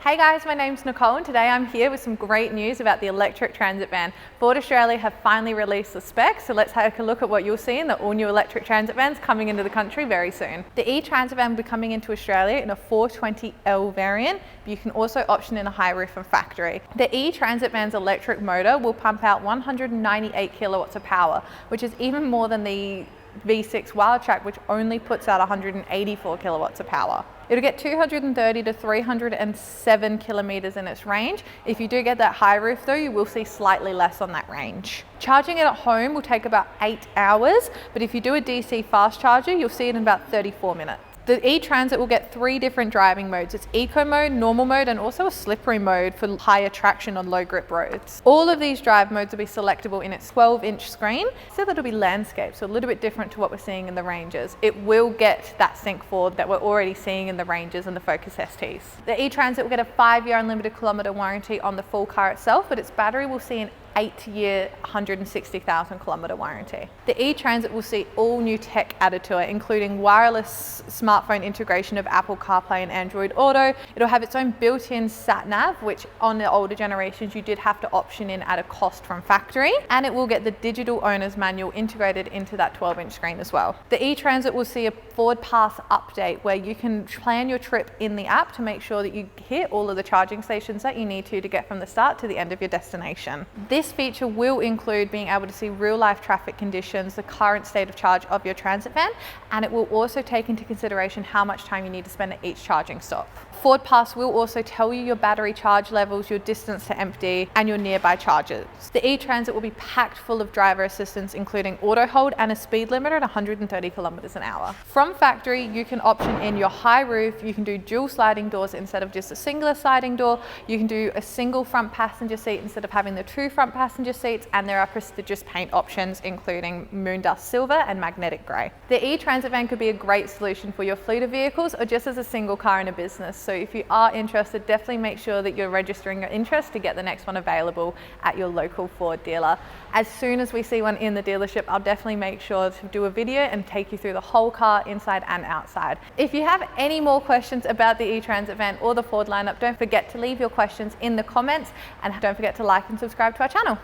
Hey guys, my name's Nicole and today I'm here with some great news about the electric transit van. Ford Australia have finally released the specs, so let's take a look at what you'll see in the all new electric transit vans coming into the country very soon. The e-transit van will be coming into Australia in a 420L variant, but you can also option in a high roof and factory. The e-transit van's electric motor will pump out 198 kilowatts of power, which is even more than the V6 Wildtrak, which only puts out 184 kilowatts of power. It'll get 230 to 307 kilometers in its range. If you do get that high roof though, you will see slightly less on that range. Charging it at home will take about 8 hours, but if you do a DC fast charger, you'll see it in about 34 minutes. The e-transit will get 3 different driving modes. It's eco mode, normal mode, and also a slippery mode for higher traction on low grip roads. All of these drive modes will be selectable in its 12-inch screen, so that'll be landscape, so a little bit different to what we're seeing in the Rangers. It will get that sync forward that we're already seeing in the Rangers and the Focus STs. The e-transit will get a 5-year unlimited kilometre warranty on the full car itself, but its battery will see an 8-year, 160,000 kilometre warranty. The e-transit will see all new tech added to it, including wireless smartphone integration of Apple CarPlay and Android Auto. It'll have its own built-in sat-nav, which on the older generations you did have to option in at a cost from factory, and it will get the digital owner's manual integrated into that 12-inch screen as well. The e-transit will see a Ford Pass update where you can plan your trip in the app to make sure that you hit all of the charging stations that you need to get from the start to the end of your destination. This feature will include being able to see real-life traffic conditions, the current state of charge of your transit van, and it will also take into consideration how much time you need to spend at each charging stop. Ford Pass will also tell you your battery charge levels, your distance to empty, and your nearby charges. The e-transit will be packed full of driver assistance, including auto hold and a speed limiter at 130 kilometers an hour. From factory, you can option in your high roof, you can do dual sliding doors instead of just a singular sliding door, you can do a single front passenger seat instead of having the 2 front passenger seats, and there are prestigious paint options including Moondust Silver and Magnetic Grey. The e-transit van could be a great solution for your fleet of vehicles or just as a single car in a business. So if you are interested, definitely make sure that you're registering your interest to get the next one available at your local Ford dealer. As soon as we see one in the dealership, I'll definitely make sure to do a video and take you through the whole car inside and outside. If you have any more questions about the e-transit van or the Ford lineup, don't forget to leave your questions in the comments and don't forget to like and subscribe to our channel.